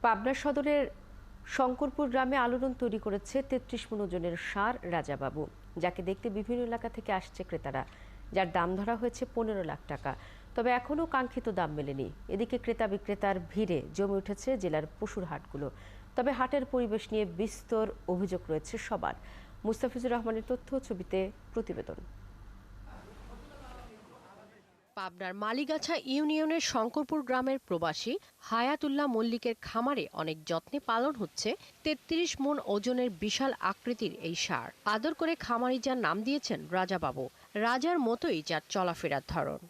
পাবনা সদরের শঙ্করপুর গ্রামে আলোড়ন তৈরি করেছে ৩৩ মণ ওজনের ষাঁড় রাজাবাবু, যাকে দেখতে বিভিন্ন এলাকা থেকে আসছে ক্রেতারা, যার দাম ধরা হয়েছে ১৫ লাখ টাকা। তবে এখনও কাঙ্ক্ষিত দাম মেলেনি। এদিকে ক্রেতা বিক্রেতার ভিড়ে জমে উঠেছে জেলার পশুর হাটগুলো। তবে হাটের পরিবেশ নিয়ে বিস্তর অভিযোগ রয়েছে সবার। মুস্তাফিজুর রহমানের তথ্য, ছবিতে প্রতিবেদন। পাবনার মালিগাছা ইউনিয়নের শঙ্করপুর গ্রামের প্রবাসী হায়াতুল্লাহ মল্লিকের খামারে অনেক যত্নে পালন হচ্ছে ৩৩ মণ ওজনের বিশাল আকৃতির এই ষাঁড়। আদর করে খামারি যার নাম দিয়েছেন রাজাবাবু, রাজার মতোই যার চলাফেরার ধরন।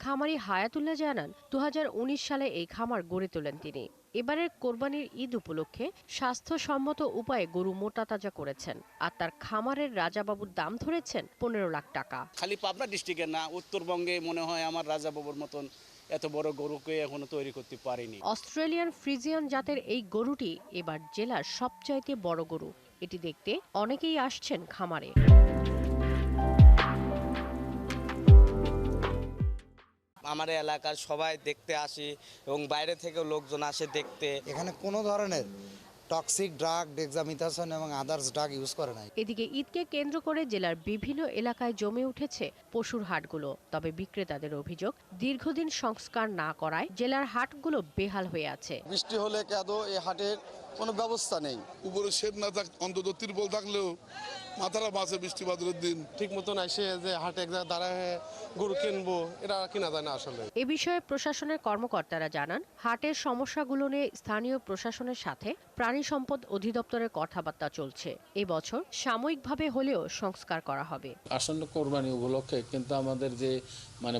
খামারি হায়াতুল্লাহ জানান ২০১৯ সালে এই খামার গড়ে তোলেন তিনি। এবারের কোরবানির ঈদ উপলক্ষে স্বাস্থ্যসম্মত উপায়ে গরু মোটা তাজা করেছেন, আর তার খামারের রাজাবাবুর দাম ধরেছেন ১৫ লাখ টাকা। খালি পাবনা ডিস্ট্রিক্টের না, উত্তরবঙ্গে মনে হয় আমার রাজাবাবুর মতন এত বড় গরুকে এখনো তৈরি করতে পারিনি। অস্ট্রেলিয়ান ফ্রিজিয়ান জাতের এই গরুটি এবার জেলার সবচাইতে বড় গরু। এটি দেখতে অনেকেই আসছেন খামারে। আমার এলাকার সবাই দেখতে আসে এবং বাইরে থেকেও লোকজন আসে দেখতে। এখানে কোনো ধরনের টক্সিক ড্রাগ, ডেক্সামিথাসন এবং আদার্স ড্রাগ ইউজ করে নাই। এদিকে ঈদকে কেন্দ্র করে জেলার বিভিন্ন এলাকায় জমে উঠেছে পশুর হাটগুলো। তবে বিক্রেতাদের অভিযোগ, দীর্ঘদিন সংস্কার না করায় জেলার হাটগুলো বেহাল হয়ে আছে। বৃষ্টি হলে কাদো এই হাটের কোনো ব্যবস্থা নেই। উপরে শেড না থাক, অন্তত তিরপল থাকলেও মাথারা বাঁচে বৃষ্টি বাদলের দিন। ঠিক মতন এসে যে হাটে এক জায়গায় দাঁড়ায় গরু কিনবো, এটা কিনা যায় না আসলে। এ বিষয়ে প্রশাসনের কর্মকর্তারা জানান, হাটের সমস্যাগুলো নিয়ে স্থানীয় প্রশাসনের সাথে প্রাণী সম্পদ অধিদপ্তরের কথাবার্তা চলছে। এবছর সাময়িকভাবে হলেও সংস্কার করা হবে। আসন্ন কোরবানি উপলক্ষে কিন্তু আমাদের যে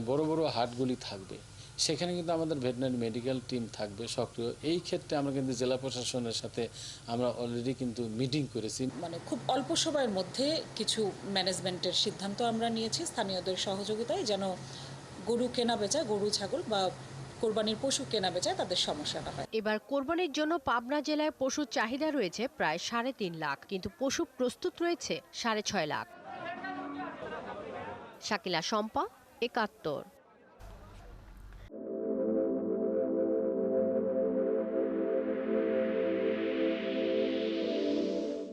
বড় বড় হাটগুলি থাকবে, সেখানে কিন্তু আমাদের ভেটেরিনারি মেডিকেল টিম থাকবে সক্রিয়। এই ক্ষেত্রে আমরা কিন্তু জেলা প্রশাসনের সাথে আমরা অলরেডি কিন্তু মিটিং করেছি। খুব অল্প সময়ের মধ্যে কিছু ম্যানেজমেন্টের সিদ্ধান্ত আমরা নিয়েছি স্থানীয়দের সহযোগিতায়, যেন গরু কেনা বেচা, গরু ছাগল বা কোরবানির পশু কেনা বেচায় তাদের সমস্যা না হয়। এবার কোরবানির জন্য পাবনা জেলায় পশুর চাহিদা রয়েছে প্রায় ৩.৫ লাখ, কিন্তু পশু প্রস্তুত রয়েছে ৬.৫ লাখ। শাকিলা শম্পা, ৭১।